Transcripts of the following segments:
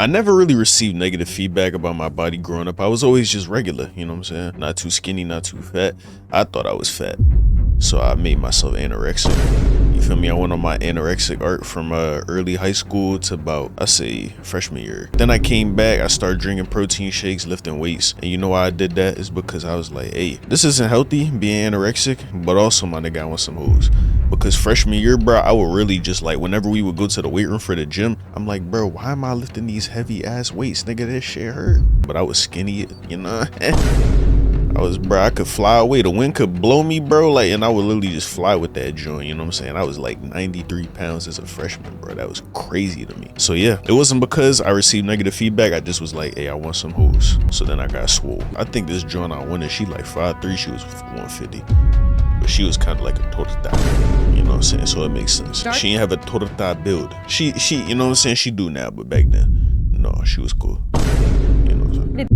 I never really received negative feedback about my body growing up. I was always just regular, you know what I'm saying? Not too skinny, not too fat. I thought I was fat. So I made myself anorexic. You feel me? I went on my anorexic arc from early high school to about, I say, freshman year. Then I came back, I started drinking protein shakes, lifting weights. And you know why I did that? Is because I was like, hey, this isn't healthy, being anorexic, but also my nigga, I want some hoes. Because freshman year, bro, I would really just like, whenever we would go to the weight room for the gym, I'm like, bro, why am I lifting these heavy ass weights? Nigga, this shit hurt. But I was skinny, you know? Bro, I could fly away. The wind could blow me, bro. Like, and I would literally just fly with that joint, you know what I'm saying? I was like 93 pounds as a freshman, bro. That was crazy to me. So yeah, it wasn't because I received negative feedback. I just was like, hey, I want some hoes. So then I got swole. I think this joint I wanted, she like 5'3", she was 150. But she was kind of like a torta, you know what I'm saying? So it makes sense. She didn't have a torta build. She, you know what I'm saying? She do now, but back then, no, she was cool. You know what I'm saying?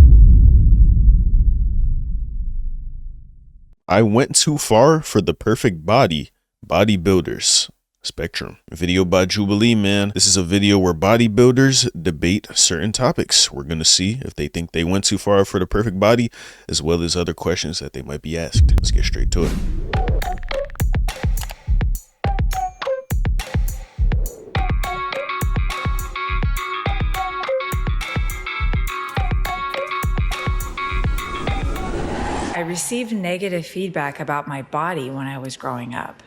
I went too far for the perfect body. Bodybuilders. Spectrum. Video by Jubilee, man. This is a video where bodybuilders debate certain topics. We're gonna see if they think they went too far for the perfect body, as well as other questions that they might be asked. Let's get straight to it. I received negative feedback about my body when I was growing up.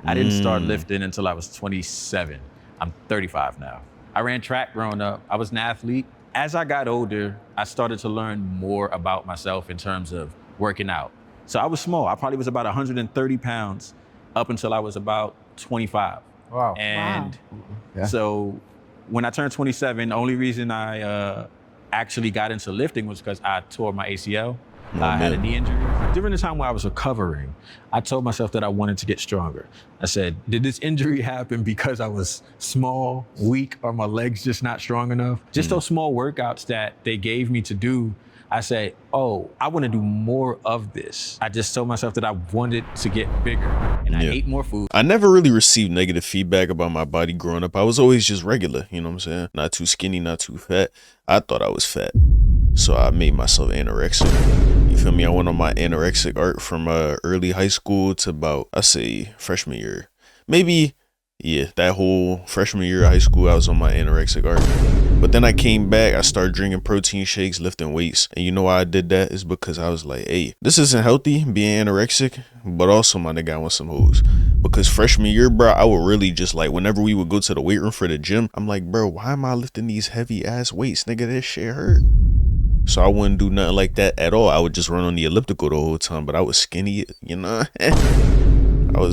I didn't start lifting until I was 27. I'm 35 now. I ran track growing up. I was an athlete. As I got older, I started to learn more about myself in terms of working out. So I was small. I probably was about 130 pounds up until I was about 25. Wow. And Yeah. so when I turned 27, the only reason I actually got into lifting was because I tore my ACL. I had a knee injury. During the time where I was recovering, I told myself that I wanted to get stronger. I said, did this injury happen because I was small, weak, or my legs just not strong enough? Just those small workouts that they gave me to do, I said, oh, I want to do more of this. I just told myself that I wanted to get bigger, and I ate more food. I never really received negative feedback about my body growing up. I was always just regular, you know what I'm saying? Not too skinny, not too fat. I thought I was fat. So I made myself anorexic. You feel me? I went on my anorexic arc from early high school to about, I say, freshman year. Maybe, yeah, that whole freshman year of high school, I was on my anorexic arc. But then I came back, I started drinking protein shakes, lifting weights. And you know why I did that? Is because I was like, hey, this isn't healthy, being anorexic, but also my nigga, I want some hoes. Because freshman year, bro, I would really just like, whenever we would go to the weight room for the gym, I'm like, bro, why am I lifting these heavy ass weights? Nigga, this shit hurt. So I wouldn't do nothing like that at all. I would just run on the elliptical the whole time, but I was skinny, you know?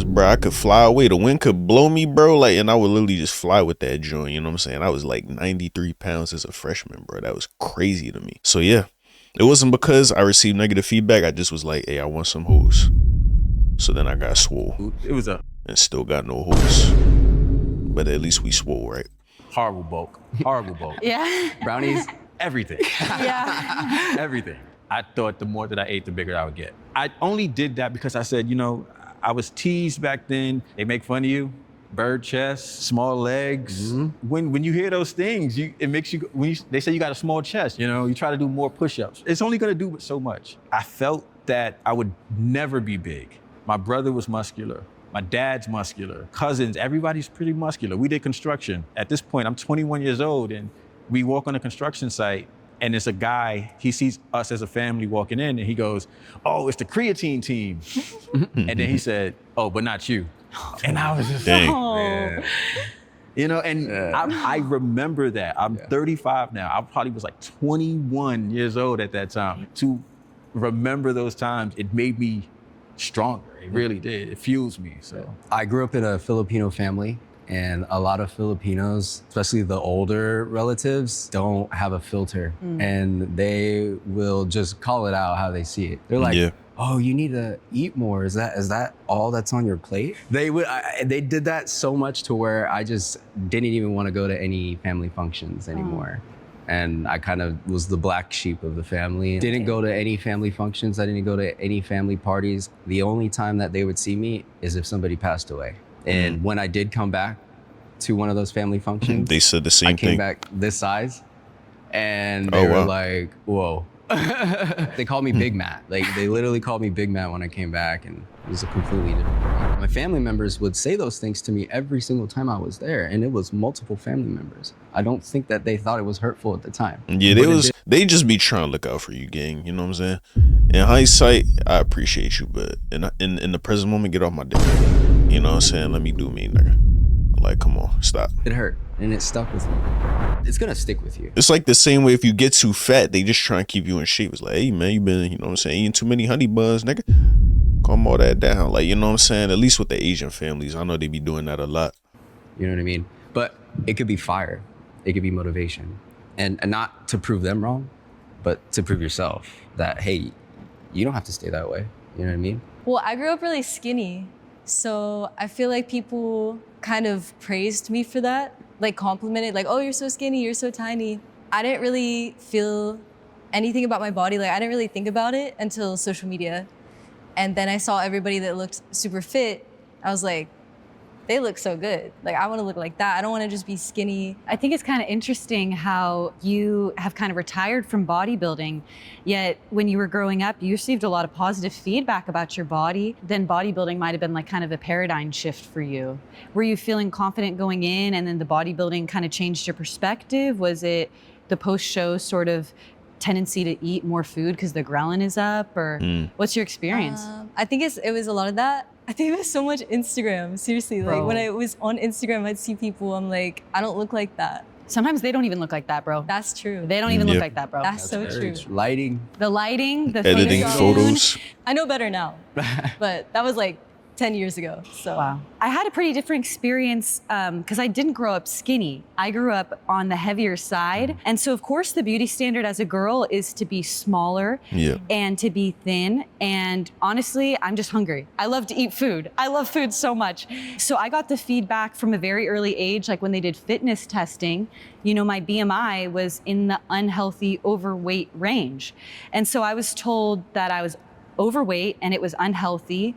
Bro, I could fly away. The wind could blow me, bro. Like, and I would literally just fly with that joint, you know what I'm saying? I was like 93 pounds as a freshman, bro. That was crazy to me. So yeah, it wasn't because I received negative feedback. I just was like, hey, I want some hoes. So then I got swole. It was a and still got no hoes. But at least we swole, right? horrible bulk, horrible bulk. Yeah. Brownies? Everything. Yeah. Everything. I thought the more that I ate, the bigger I would get. I only did that because I said, you know, I was teased back then. They make fun of you. Bird chest, small legs. When you hear those things, it makes you, they say you got a small chest, you know, you try to do more push-ups. It's only gonna do so much. I felt that I would never be big. My brother was muscular. My dad's muscular. Cousins, everybody's pretty muscular. We did construction. At this point, I'm 21 years old, and we walk on a construction site, and it's a guy, he sees us as a family walking in, and he goes, oh, it's the creatine team. And then he said, oh, but not you. And I was just Dang. man. You know, and I remember that. I'm 35 now. I probably was like 21 years old at that time. To remember those times, it made me stronger. It really did. It fuels me. So I grew up in a Filipino family, and a lot of Filipinos, especially the older relatives, don't have a filter, and they will just call it out how they see it. They're like, oh, you need to eat more. Is that all that's on your plate? They did that so much to where I just didn't even want to go to any family functions anymore. And I kind of was the black sheep of the family. Didn't go to any family functions. I didn't go to any family parties. The only time that they would see me is if somebody passed away. And when I did come back to one of those family functions, They said the same I came thing. back this size, and Oh, they were wow. like, "Whoa." They called me Big Matt. Like, they literally called me Big Matt when I came back, and it was a completely different thing. My family members would say those things to me every single time I was there, and it was multiple family members. I don't think that they thought it was hurtful at the time. Yeah, they just be trying to look out for you, gang. You know what I'm saying? In hindsight, I appreciate you, but in the present moment, get off my dick. You know what I'm saying? Let me do me, nigga. Like, come on, stop. It hurt, and it stuck with me. It's gonna stick with you. It's like the same way if you get too fat, they just try and keep you in shape. It's like, hey man, you been, you know what I'm saying, eating too many honey buns, nigga. Calm all that down. Like, you know what I'm saying? At least with the Asian families, I know they be doing that a lot. You know what I mean? But it could be fire. It could be motivation. And not to prove them wrong, but to prove yourself that, hey, you don't have to stay that way. You know what I mean? Well, I grew up really skinny, so I feel like people kind of praised me for that, like complimented, like, oh, you're so skinny, you're so tiny. I didn't really feel anything about my body. Like, I didn't really think about it until social media. And then I saw everybody that looked super fit. I was like, they look so good. Like, I want to look like that. I don't want to just be skinny. I think it's kind of interesting how you have kind of retired from bodybuilding, yet when you were growing up, you received a lot of positive feedback about your body. Then bodybuilding might have been like kind of a paradigm shift for you. Were you feeling confident going in, and then the bodybuilding kind of changed your perspective? Was it the post-show sort of tendency to eat more food because the ghrelin is up, or what's your experience? I think it was a lot of that. I think it was so much Instagram, seriously. Bro. Like, when I was on Instagram, I'd see people, I'm like, I don't look like that. Sometimes they don't even look like that, bro. That's true. They don't even look Yep. like that, bro. That's so true. Lighting. The lighting, the Editing face photos. I know better now, but that was like 10 years ago, so. Wow. I had a pretty different experience because I didn't grow up skinny. I grew up on the heavier side. And so, of course, the beauty standard as a girl is to be smaller Yeah. and to be thin. And honestly, I'm just hungry. I love to eat food. I love food so much. So I got the feedback from a very early age, like when they did fitness testing, you know, my BMI was in the unhealthy overweight range. And so I was told that I was overweight and it was unhealthy.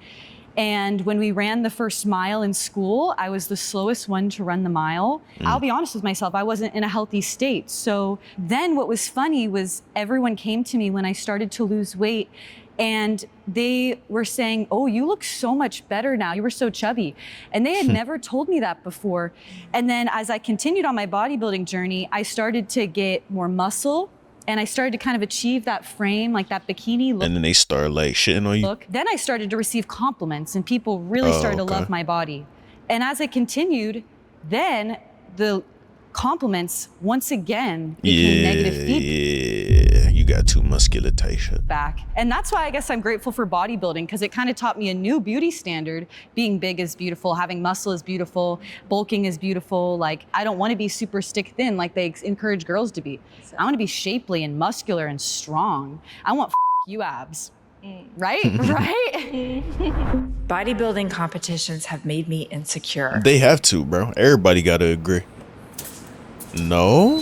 And when we ran the first mile in school, I was the slowest one to run the mile. I'll be honest with myself, I wasn't in a healthy state. So then what was funny was everyone came to me when I started to lose weight, and they were saying, oh, you look so much better now. You were so chubby. And they had never told me that before. And then as I continued on my bodybuilding journey, I started to get more muscle, and I started to kind of achieve that frame, like that bikini look. And then they start like shitting on you. Then I started to receive compliments, and people really started to okay. love my body. And as I continued, then the compliments once again became negative Yeah, you got too muscular type shit. feedback. And that's why I guess I'm grateful for bodybuilding, because it kind of taught me a new beauty standard. Being big is beautiful, having muscle is beautiful, bulking is beautiful. Like, I don't want to be super stick thin like they encourage girls to be. I want to be shapely and muscular and strong. I want you abs. Right? Right? Bodybuilding competitions have made me insecure. They have to, bro. Everybody gotta agree. No?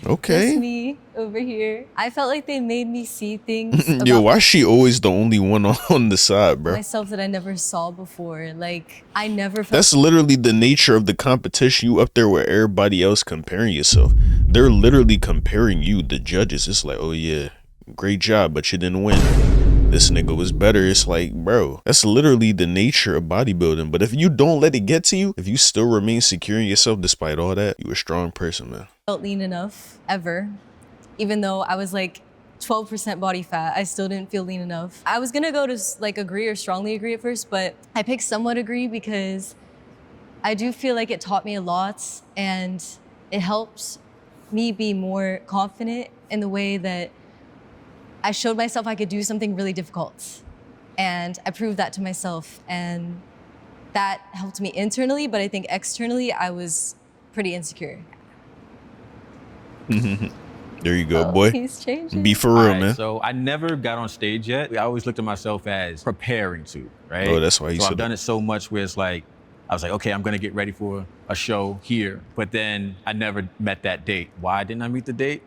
That's Okay. me over here. I felt like they made me see things Yo, about why she always the only one on the side, bro? myself that I never saw before. Like, I never felt That's literally the nature of the competition. You up there with everybody else comparing yourself. They're literally comparing you, the judges. It's like, oh yeah, great job, but you didn't win. This nigga was better. It's like, bro, that's literally the nature of bodybuilding. But if you don't let it get to you, if you still remain secure in yourself despite all that, you a strong person, man. felt lean enough ever. Even though I was like 12% body fat, I still didn't feel lean enough. I was gonna go to like agree or strongly agree at first, but I picked somewhat agree because I do feel like it taught me a lot, and it helped me be more confident in the way that I showed myself I could do something really difficult. And I proved that to myself, and that helped me internally, but I think externally I was pretty insecure. There you go, Oh, boy. he's changing. Be for real, All right, man. So I never got on stage yet. I always looked at myself as preparing to, right? Oh, that's why you So said I've done that. it so much where it's like, I was like, okay, I'm gonna get ready for a show here. But then I never met that date. Why didn't I meet the date?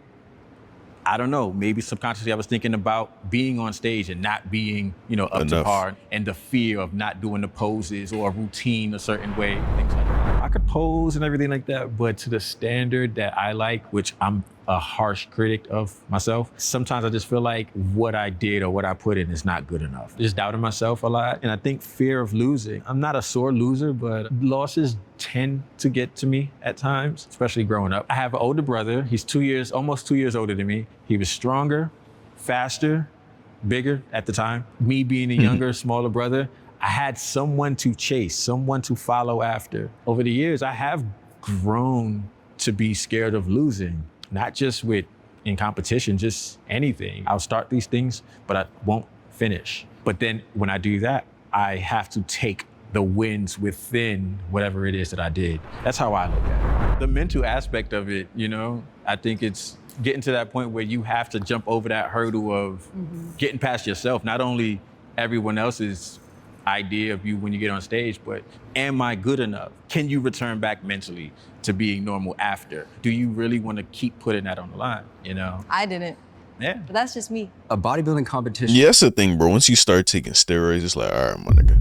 I don't know, maybe subconsciously I was thinking about being on stage and not being, up to Enough. par, and the fear of not doing the poses or a routine a certain way, things like that. I could pose and everything like that, but to the standard that I like, which I'm a harsh critic of myself, sometimes I just feel like what I did or what I put in is not good enough. Just doubting myself a lot. And I think fear of losing. I'm not a sore loser, but losses tend to get to me at times, especially growing up. I have an older brother. He's almost 2 years older than me. He was stronger, faster, bigger at the time. Me being a younger, smaller brother, I had someone to chase, someone to follow after. Over the years, I have grown to be scared of losing, not just in competition, just anything. I'll start these things, but I won't finish. But then when I do that, I have to take the wins within whatever it is that I did. That's how I look at it. The mental aspect of it, I think it's getting to that point where you have to jump over that hurdle of getting past yourself, not only everyone else's idea of you when you get on stage, but am I good enough? Can you return back mentally to being normal after? Do you really want to keep putting that on the line, I didn't. Yeah. But that's just me. A bodybuilding competition. Yeah, that's the thing, bro. Once you start taking steroids, it's like, all right, my nigga.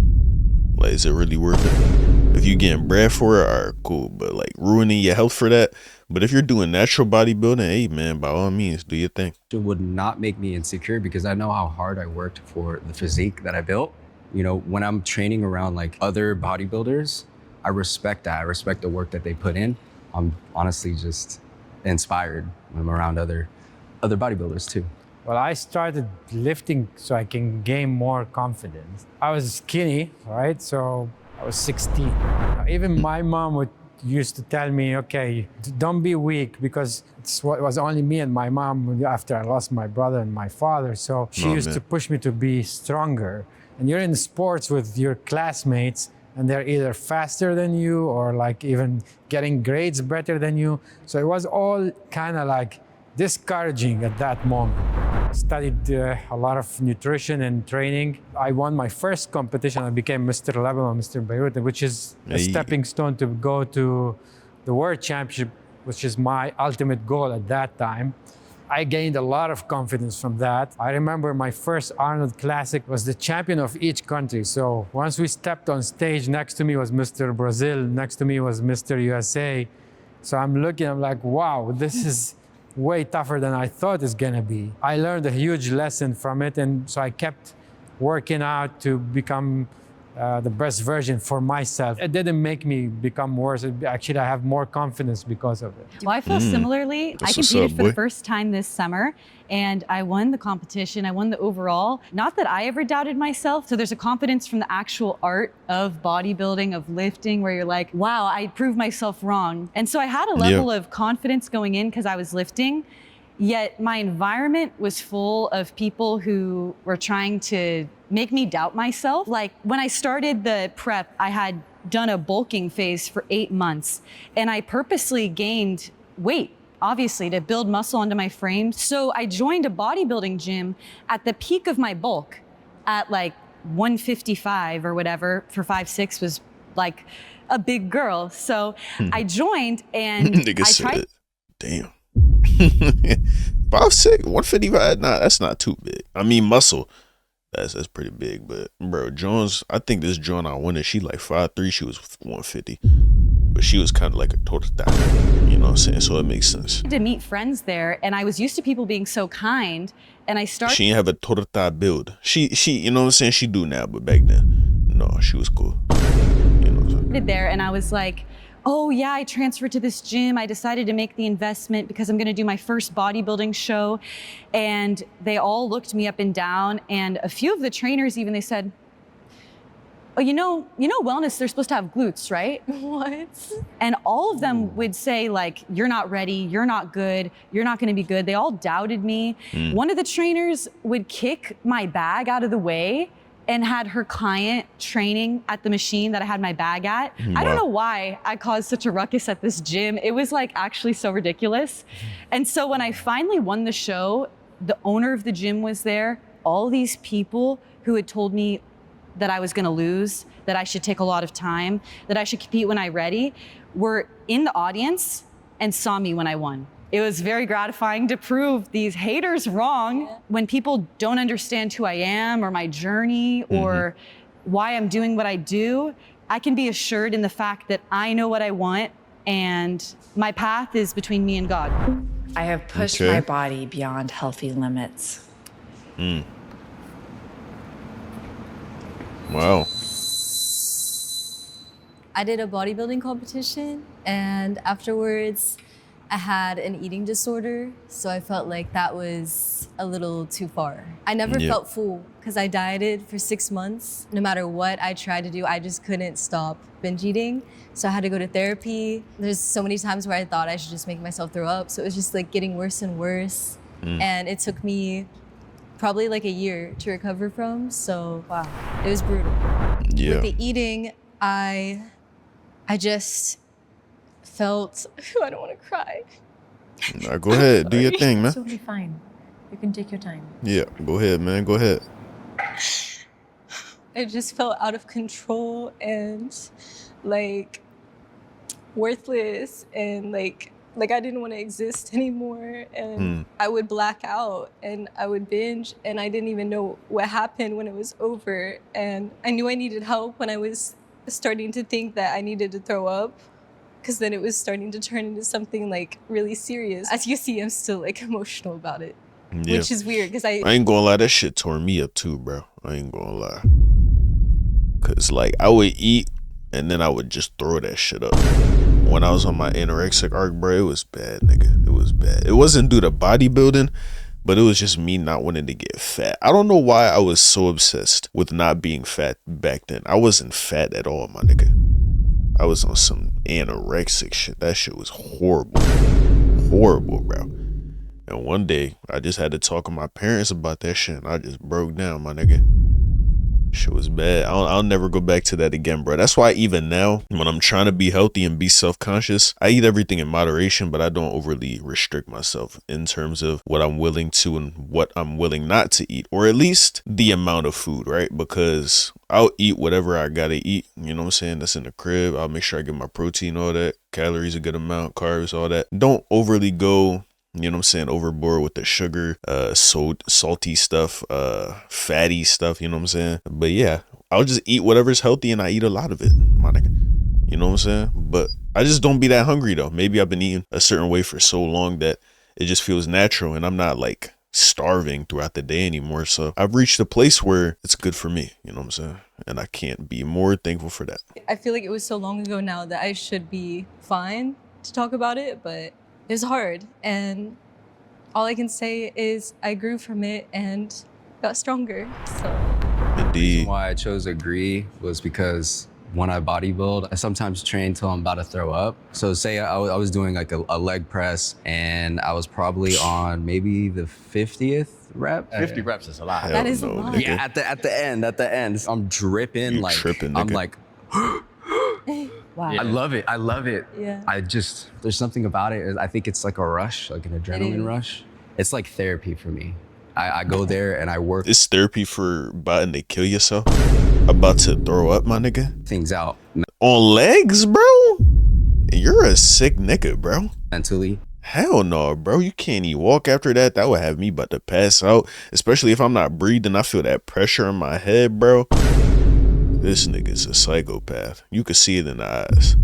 Like, is it really worth it? If you getting bread for it, all right, cool. But like ruining your health for that. But if you're doing natural bodybuilding, hey man, by all means, do your thing. It would not make me insecure because I know how hard I worked for the physique that I built. When I'm training around like other bodybuilders, I respect that. I respect the work that they put in. I'm honestly just inspired when I'm around other bodybuilders too. Well, I started lifting so I can gain more confidence. I was skinny, right? So I was 16. Even my mom used to tell me, okay, don't be weak, because it was only me and my mom after I lost my brother and my father. So she used to push me to be stronger. And you're in sports with your classmates, and they're either faster than you or like even getting grades better than you. So it was all kind of like discouraging at that moment. I studied a lot of nutrition and training. I won my first competition. I became Mr. Lebanon, Mr. Beirut, which is a stepping stone to go to the World Championship, which is my ultimate goal at that time. I gained a lot of confidence from that. I remember my first Arnold Classic was the champion of each country. So once we stepped on stage, next to me was Mr. Brazil, next to me was Mr. USA. So I'm like, wow, this is way tougher than I thought it's gonna be. I learned a huge lesson from it, and so I kept working out to become the best version for myself. It didn't make me become worse. Actually, I have more confidence because of it. Well, I feel similarly. That's I what's competed up, for boy. the first time this summer, and I won the competition. I won the overall. Not that I ever doubted myself. So there's a confidence from the actual art of bodybuilding, of lifting, where you're like, wow, I proved myself wrong. And so I had a level of confidence going in because I was lifting. Yet my environment was full of people who were trying to make me doubt myself. Like when I started the prep, I had done a bulking phase for 8 months, and I purposely gained weight, obviously, to build muscle onto my frame. So I joined a bodybuilding gym at the peak of my bulk at like 155 or whatever. For 5'6" was like a big girl. So I joined and Nigga I tried. said, damn. 5'6", 155, nah, that's not too big. I mean, muscle, that's pretty big. But bro, Jones, I think this Joan I wanted, she like 5'3", she was 150, but she was kind of like a torta, you know what I'm saying? So it makes sense. To meet friends there, and I was used to people being so kind, and I started. She didn't have a torta build. She, you know what I'm saying? She do now, but back then, no, she was cool. You know what I'm saying? There, and I was like, oh yeah, I transferred to this gym. I decided to make the investment because I'm gonna do my first bodybuilding show. And they all looked me up and down, and a few of the trainers even, they said, oh, you know wellness, they're supposed to have glutes, right? What? And all of them would say like, you're not ready, you're not good, you're not gonna be good. They all doubted me. One of the trainers would kick my bag out of the way and had her client training at the machine that I had my bag at. I don't know why I caused such a ruckus at this gym. It was like actually so ridiculous. And so when I finally won the show, the owner of the gym was there. All these people who had told me that I was gonna lose, that I should take a lot of time, that I should compete when I'm ready, were in the audience and saw me when I won. It was very gratifying to prove these haters wrong. When people don't understand who I am or my journey or why I'm doing what I do, I can be assured in the fact that I know what I want and my path is between me and God. I have pushed my body beyond healthy limits. Wow. I did a bodybuilding competition, and afterwards I had an eating disorder, so I felt like that was a little too far. I never felt full because I dieted for 6 months. No matter what I tried to do, I just couldn't stop binge eating. So I had to go to therapy. There's so many times where I thought I should just make myself throw up. So it was just like getting worse and worse. And it took me probably like a year to recover from. So wow, it was brutal. Yeah. With the eating, I just felt, I don't want to cry. Nah, go ahead. Do your thing, man. Totally fine. You can take your time. Yeah, go ahead, man. Go ahead. I just felt out of control and like worthless and like I didn't want to exist anymore, and I would black out and I would binge and I didn't even know what happened when it was over, and I knew I needed help when I was starting to think that I needed to throw up, because then it was starting to turn into something like really serious. As you see, I'm still like emotional about it, which is weird because I ain't gonna lie, that shit tore me up too, bro. I ain't gonna lie. Cause like I would eat and then I would just throw that shit up. When I was on my anorexic arc, bro, it was bad, nigga. It was bad. It wasn't due to bodybuilding, but it was just me not wanting to get fat. I don't know why I was so obsessed with not being fat back then. I wasn't fat at all, my nigga. I was on some anorexic shit. That shit was horrible. Horrible, bro. And one day, I just had to talk to my parents about that shit, and I just broke down, my nigga. Shit was bad. I'll never go back to that again, bro. That's why even now, when I'm trying to be healthy and be self-conscious, I eat everything in moderation, but I don't overly restrict myself in terms of what I'm willing to and what I'm willing not to eat, or at least the amount of food, right? Because I'll eat whatever I gotta eat, you know what I'm saying? That's in the crib. I'll make sure I get my protein, all that, calories a good amount, carbs, all that. Don't overly go, you know what I'm saying, overboard with the sugar, salty stuff, fatty stuff, you know what I'm saying? But yeah, I'll just eat whatever's healthy, and I eat a lot of it, my nigga. You know what I'm saying? But I just don't be that hungry though. Maybe I've been eating a certain way for so long that it just feels natural, and I'm not like starving throughout the day anymore. So I've reached a place where it's good for me, you know what I'm saying? And I can't be more thankful for that. I feel like it was so long ago now that I should be fine to talk about it, but it was hard, and all I can say is I grew from it and got stronger. So The Indeed. reason why I chose Agree was because when I bodybuild, I sometimes train till I'm about to throw up. So say I was doing like a leg press, and I was probably on maybe the 50th rep. 50 reps is a lot. Hell that is no, a lot. nigga. Yeah, at the end, I'm dripping. You like tripping, I'm nigga. like, Wow. I love it. I love it. Yeah. There's something about it. I think it's like a rush, like an adrenaline is. rush. It's like therapy for me. I go there and I work It's therapy for about to kill yourself. About to throw up, my nigga. things out On legs, bro? You're a sick nigga, bro. mentally. Hell no, bro. You can't even walk after that. That would have me about to pass out. Especially if I'm not breathing. I feel that pressure in my head, bro. This nigga's a psychopath. You can see it in the eyes.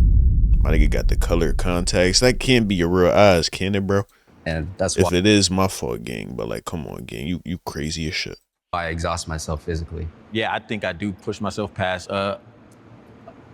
My nigga got the colored contacts. That can't be your real eyes, can it, bro? And that's If why it is, my fault, gang. But like, come on, gang. You crazy as shit. I exhaust myself physically. Yeah, I think I do push myself past a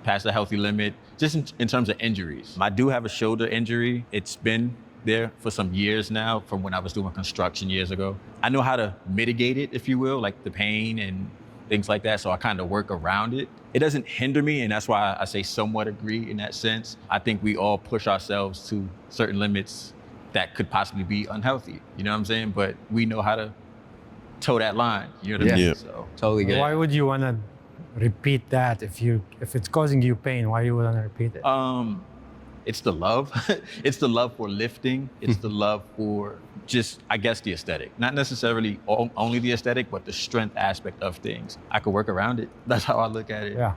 healthy limit, just in terms of injuries. I do have a shoulder injury. It's been there for some years now, from when I was doing construction years ago. I know how to mitigate it, if you will, like the pain and things like that, so I kind of work around it. It doesn't hinder me, and that's why I say somewhat agree in that sense. I think we all push ourselves to certain limits that could possibly be unhealthy, you know what I'm saying? But we know how to toe that line, you know what I mean? Yeah. So, Totally get it. Why would you want to repeat that if it's causing you pain? Why you want to repeat it? it's the love. It's the love for lifting. It's the love for just, I guess, the aesthetic. Not necessarily only the aesthetic, but the strength aspect of things. I could work around it. That's how I look at it. Yeah.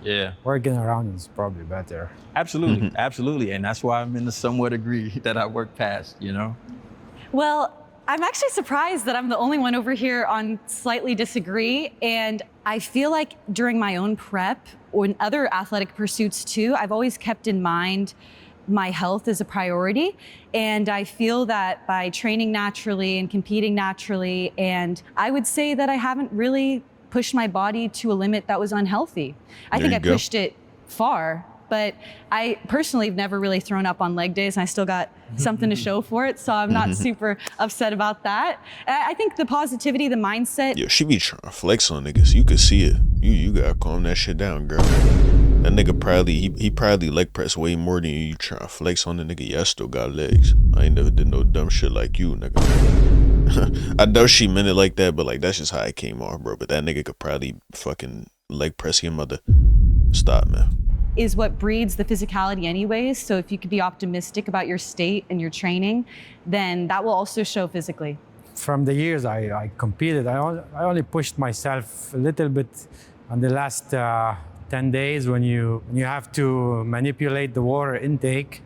Yeah. Working around is probably better. Absolutely, absolutely. And that's why I'm in the somewhat agree that I work past, you know? Well, I'm actually surprised that I'm the only one over here on slightly disagree. And I feel like during my own prep or in other athletic pursuits too, I've always kept in mind my health is a priority. And I feel that by training naturally and competing naturally, and I would say that I haven't really pushed my body to a limit that was unhealthy. I think I pushed it far, but I personally have never really thrown up on leg days, and I still got something to show for it. So I'm not super upset about that. I think the positivity, the mindset. Yo, she be trying to flex on niggas. You could see it. You gotta calm that shit down, girl. That nigga probably, he probably leg press way more than you trying to flex on the nigga. Yeah, I still got legs. I ain't never did no dumb shit like you, nigga. I know she meant it like that, but like that's just how it came off, bro. But that nigga could probably fucking leg press your mother. Stop, man. Is what breeds the physicality anyways. So if you could be optimistic about your state and your training, then that will also show physically. From the years I competed, I only pushed myself a little bit on the last 10 days when you have to manipulate the water intake.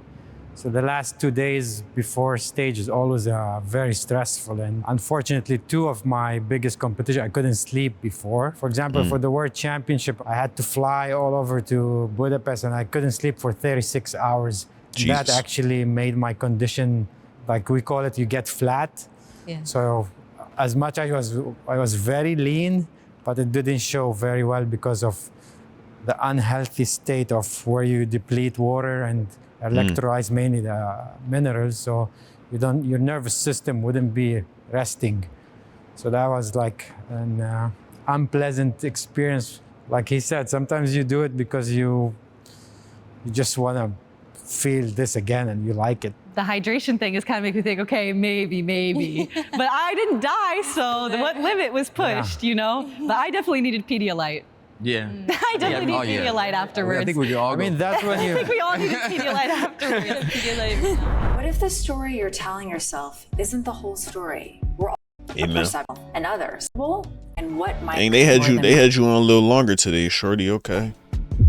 So the last 2 days before stage is always very stressful. And unfortunately, 2 of my biggest competition, I couldn't sleep before. For example, for the World Championship, I had to fly all over to Budapest and I couldn't sleep for 36 hours. Jesus. That actually made my condition, like we call it, you get flat. Yeah. So as much as I was very lean, but it didn't show very well because of the unhealthy state of where you deplete water and electrolyze mainly the minerals, so your nervous system wouldn't be resting. So that was like an unpleasant experience. Like he said, sometimes you do it because you just want to feel this again and you like it. The hydration thing is kind of making me think, okay, maybe. But I didn't die, so the limit was pushed, you know? But I definitely needed Pedialyte. Yeah. I definitely need Pedialyte afterwards. I think we could all I mean, that's when I you... think we all needed Pedialyte afterwards. What if the story you're telling yourself isn't the whole story? We're all Amen. perceptible and others. And what might Dang, be they had more you. than They me. had you on a little longer today, shorty. Okay.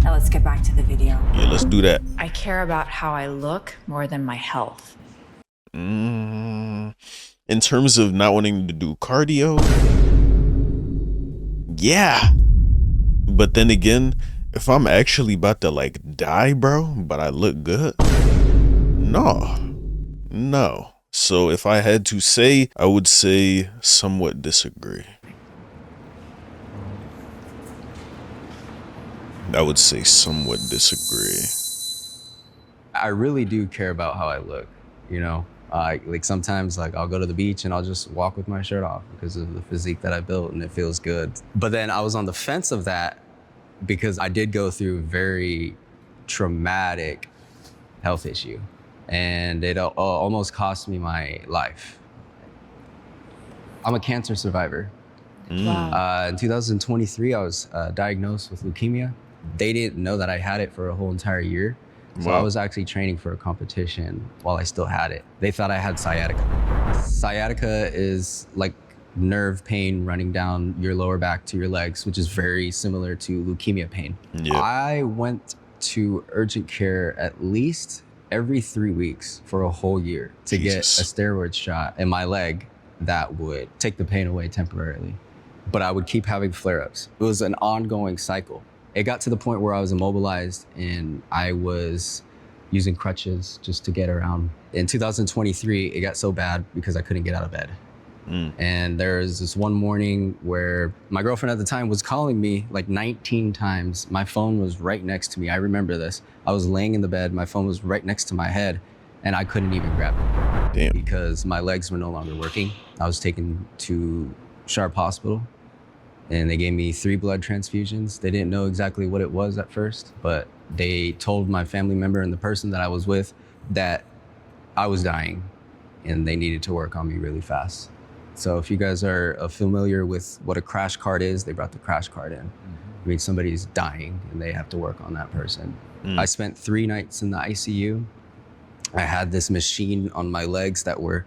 Now let's get back to the video. Yeah, let's do that. I care about how I look more than my health. In terms of not wanting to do cardio, yeah. But then again, if I'm actually about to like die, bro, but I look good, no. So if I had to say, I would say somewhat disagree. I would say somewhat disagree. I really do care about how I look, you know? Like sometimes like I'll go to the beach and I'll just walk with my shirt off because of the physique that I built and it feels good. But then I was on the fence of that because I did go through a very traumatic health issue and it almost cost me my life. I'm a cancer survivor. Wow. In 2023, I was diagnosed with leukemia. They didn't know that I had it for a whole entire year. So I was actually training for a competition while I still had it. They thought I had sciatica. Sciatica is like nerve pain running down your lower back to your legs, which is very similar to leukemia pain. Yep. I went to urgent care at least every 3 weeks for a whole year to get a steroid shot in my leg that would take the pain away temporarily. But I would keep having flare-ups. It was an ongoing cycle. It got to the point where I was immobilized and I was using crutches just to get around. In 2023, it got so bad because I couldn't get out of bed. And there was this one morning where my girlfriend at the time was calling me like 19 times. My phone was right next to me. I remember this. I was laying in the bed, my phone was right next to my head and I couldn't even grab it. Damn. Because my legs were no longer working. I was taken to Sharp Hospital and they gave me 3 blood transfusions. They didn't know exactly what it was at first, but they told my family member and the person that I was with that I was dying and they needed to work on me really fast. So if you guys are familiar with what a crash cart is, they brought the crash cart in. I mean, somebody's dying and they have to work on that person. I spent 3 nights in the ICU. I had this machine on my legs that were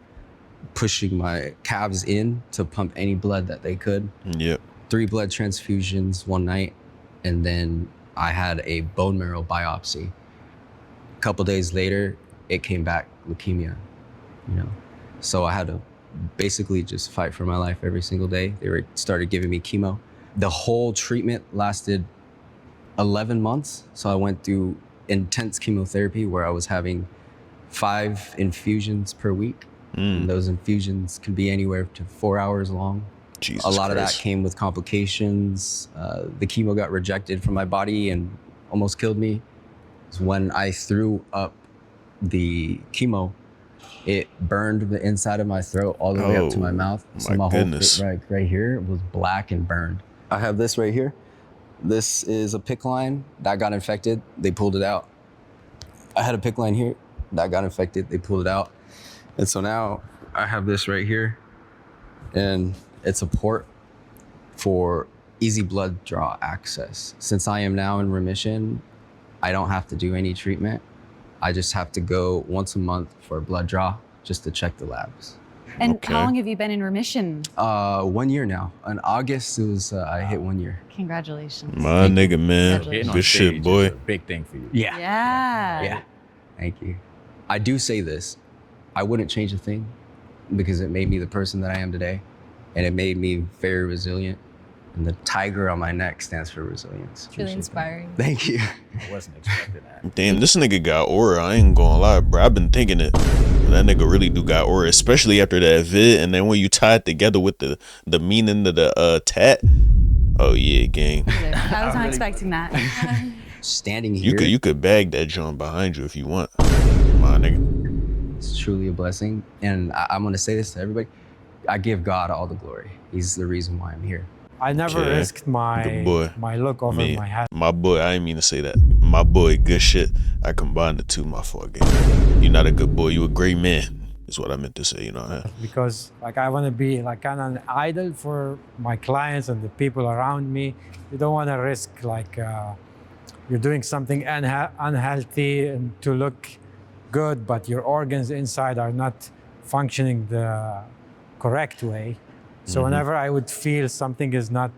pushing my calves in to pump any blood that they could. Yep. 3 blood transfusions one night, and then I had a bone marrow biopsy. A couple days later, it came back leukemia, you know? So I had to basically just fight for my life every single day. Started giving me chemo. The whole treatment lasted 11 months. So I went through intense chemotherapy where I was having 5 infusions per week. And those infusions can be anywhere to 4 hours long. Jesus a lot of that Christ. came with complications. The chemo got rejected from my body and almost killed me. When I threw up the chemo, it burned the inside of my throat all the way up to my mouth. So my my goodness. whole right here was black and burned. I have this right here. This is a PICC line that got infected. They pulled it out. I had a PICC line here that got infected. They pulled it out. And so now I have this right here, and it's a port for easy blood draw access. Since I am now in remission, I don't have to do any treatment. I just have to go once a month for a blood draw just to check the labs. And Okay. how long have you been in remission? 1 year now. In August, it was I hit 1 year. Congratulations. My nigga, man. Getting on Good stage shit, boy. is a big thing for you. Yeah. Yeah. Thank you. I do say this. I wouldn't change a thing because it made me the person that I am today, and it made me very resilient. And the tiger on my neck stands for resilience. It's really inspiring. Thank you. I wasn't expecting that. Damn, this nigga got aura. I ain't gonna lie, bro. I've been thinking it. That nigga really do got aura, especially after that vid. And then when you tie it together with the meaning of the tat. Oh yeah, gang. I was not expecting that. Standing here, You could bag that joint behind you if you want. My nigga. it's truly a blessing. And I'm going to say this to everybody. I give God all the glory. He's the reason why I'm here. I never Okay. risked Good boy. my look over Me, my head my boy, I didn't mean to say that. My boy, good shit. I combined the two, my fault, gang. You're not a good boy. You a great man, is what I meant to say, you know what I mean? because like I want to be like kind of an idol for my clients and the people around me. You don't want to risk like you're doing something unhealthy and to look good, but your organs inside are not functioning the correct way. So whenever I would feel something is not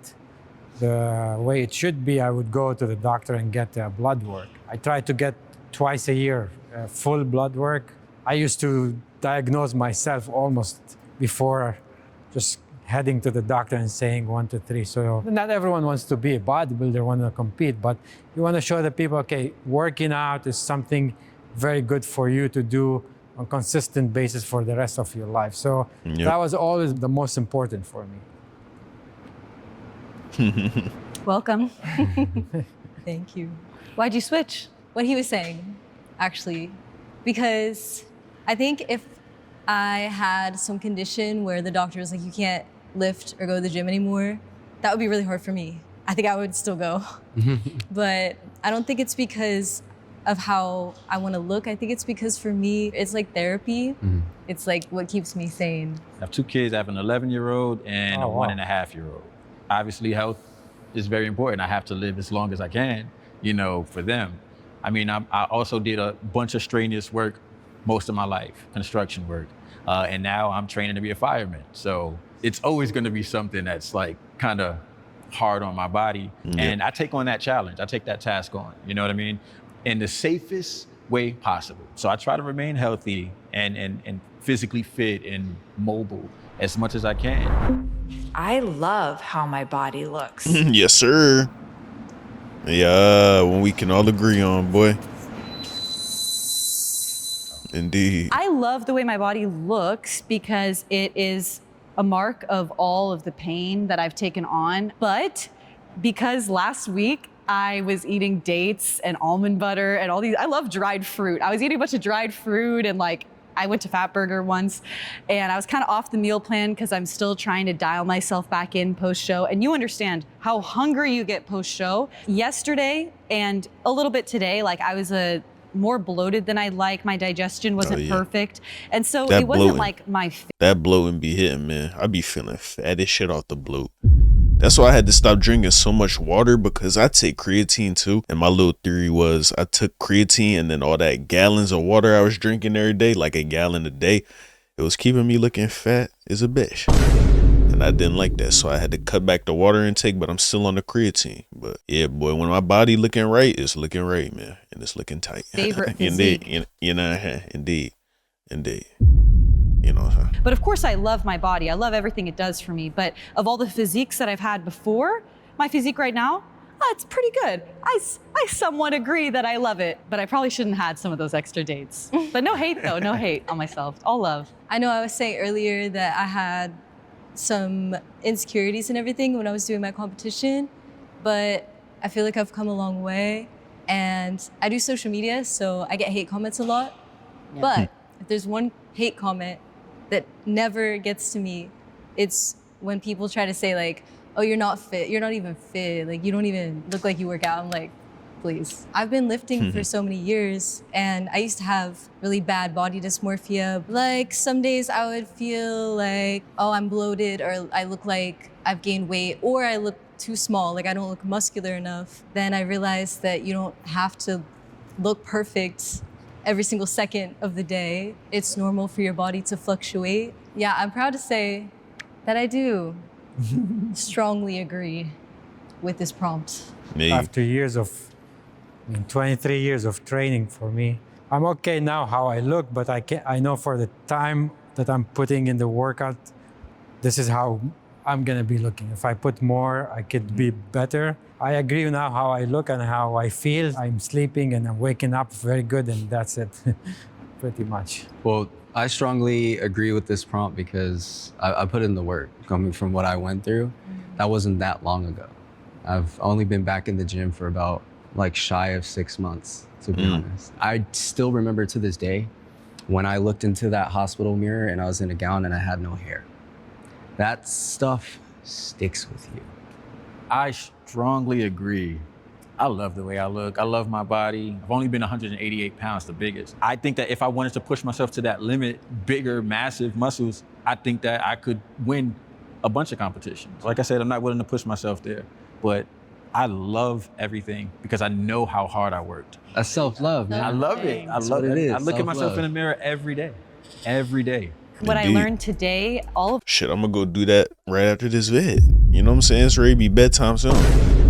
the way it should be, I would go to the doctor and get blood work. I try to get twice a year full blood work. I used to diagnose myself almost before just heading to the doctor and saying 1, 2, 3. So not everyone wants to be a bodybuilder, want to compete, but you want to show the people, okay, working out is something very good for you to do on a consistent basis for the rest of your life. So Yep. that was always the most important for me. Welcome. Thank you. Why'd you switch? What he was saying, actually, because I think if I had some condition where the doctor was like, you can't lift or go to the gym anymore, that would be really hard for me. I think I would still go. But I don't think it's because of how I want to look. I think it's because for me, it's like therapy. It's like what keeps me sane. I have 2 kids. I have an 11-year-old and Oh, a wow. 1.5-year-old. Obviously, health is very important. I have to live as long as I can, you know, for them. I mean, I also did a bunch of strenuous work most of my life, construction work. And now I'm training to be a fireman. So it's always going to be something that's like kind of hard on my body. And I take on that challenge. I take that task on, you know what I mean? In the safest way possible. So I try to remain healthy and physically fit and mobile as much as I can. I love how my body looks. Yes, sir. Yeah, when we can all agree on, boy. Indeed. I love the way my body looks because it is a mark of all of the pain that I've taken on. But because last week I was eating dates and almond butter and all these, I love dried fruit. I was eating a bunch of dried fruit and like, I went to Fatburger once and I was kind of off the meal plan because I'm still trying to dial myself back in post-show. And you understand how hungry you get post-show. Yesterday and a little bit today, like I was more bloated than I'd like. My digestion wasn't yeah. perfect. And so That it wasn't bloating. like my That bloating be hitting, man. I be feeling fat as shit off the bloat. That's why I had to stop drinking so much water, because I take creatine too. And my little theory was I took creatine and then all that gallons of water I was drinking every day, like a gallon a day, it was keeping me looking fat as a bitch. And and I didn't like that, so I had to cut back the water intake, but I'm still on the creatine. But yeah, boy, when my body looking right, it's looking right, man, and it's looking tight. Favorite Indeed, physique. indeed. You know what I'm saying? But of course, I love my body. I love everything it does for me. But of all the physiques that I've had before, my physique right now, it's pretty good. I somewhat agree that I love it, but I probably shouldn't have had some of those extra dates. But no hate though, no hate on myself. All love. I know I was saying earlier that I had some insecurities and everything when I was doing my competition, but I feel like I've come a long way. And I do social media, so I get hate comments a lot. Yeah. But if there's one hate comment that never gets to me, it's when people try to say like, oh, you're not fit, you're not even fit, like you don't even look like you work out. I'm like, please. I've been lifting for so many years, and I used to have really bad body dysmorphia. Like some days I would feel like, oh, I'm bloated, or I look like I've gained weight, or I look too small, like I don't look muscular enough. Then I realized that you don't have to look perfect every single second of the day. It's normal for your body to fluctuate. Yeah, I'm proud to say that I do strongly agree with this prompt. Me. After years of, 23 years of training for me, I'm okay now how I look, but I know for the time that I'm putting in the workout, this is how I'm gonna be looking. If I put more, I could be better. I agree now how I look and how I feel. I'm sleeping and I'm waking up very good, and that's it, pretty much. Well, I strongly agree with this prompt because I put in the work. Coming from what I went through, that wasn't that long ago. I've only been back in the gym for about like shy of 6 months, to be honest. I still remember to this day when I looked into that hospital mirror and I was in a gown and I had no hair. That stuff sticks with you. I strongly agree. I love the way I look. I love my body. I've only been 188 pounds, the biggest. I think that if I wanted to push myself to that limit, bigger, massive muscles, I think that I could win a bunch of competitions. Like I said, I'm not willing to push myself there, but I love everything because I know how hard I worked. That's self-love, man. I love it. I love what it is, I look at myself self-love. in the mirror every day. Every day. What I Indeed. learned today, all of Shit, I'm gonna go do that right after this vid. You know what I'm saying? It's ready to be bedtime soon.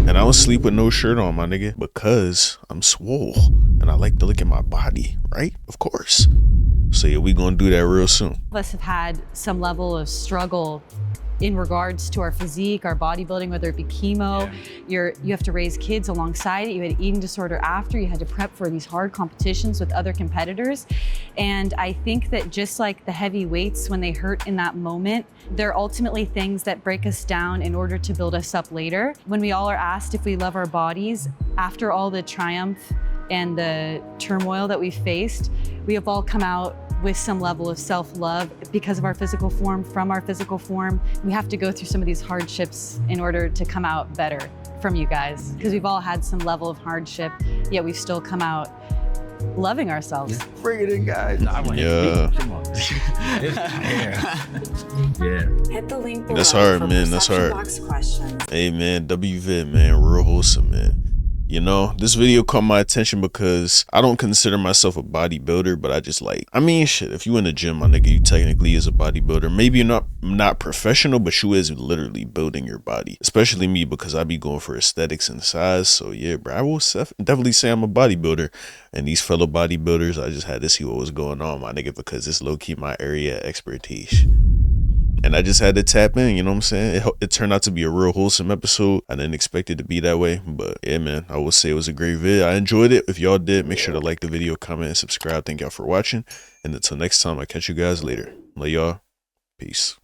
And I don't sleep with no shirt on, my nigga, because I'm swole and I like to look at my body, right? Of course. So yeah, we gonna do that real soon. us have had some level of struggle in regards to our physique, our bodybuilding, whether it be chemo, you have to raise kids alongside it, you had eating disorder after, you had to prep for these hard competitions with other competitors. And I think that just like the heavy weights, when they hurt in that moment, they're ultimately things that break us down in order to build us up later. When we all are asked if we love our bodies, after all the triumph and the turmoil that we've faced, we have all come out with some level of self-love because of our physical form, from our physical form. We have to go through some of these hardships in order to come out better from you guys, because we've all had some level of hardship, yet we've still come out loving ourselves. Bring it in, guys. I want Yeah. Come on. Yeah. Hit the link below That's hard, for man. That's perception hard. box questions. Hey man, WVid, man, real wholesome, man. You know, this video caught my attention because I don't consider myself a bodybuilder, but I just like, I mean, shit, if you in the gym, my nigga, you technically is a bodybuilder. Maybe you're not professional, but you is literally building your body. Especially me, because I be going for aesthetics and size. So yeah, bro, I will definitely say I'm a bodybuilder. And these fellow bodybuilders, I just had to see what was going on, my nigga, because it's low-key my area of expertise. And I just had to tap in, you know what I'm saying? It turned out to be a real wholesome episode. I didn't expect it to be that way, but yeah, man, I would say it was a great vid. I enjoyed it. If y'all did, make sure to like the video, comment, and subscribe. Thank y'all for watching. And until next time, I'll catch you guys later. Love y'all. Peace.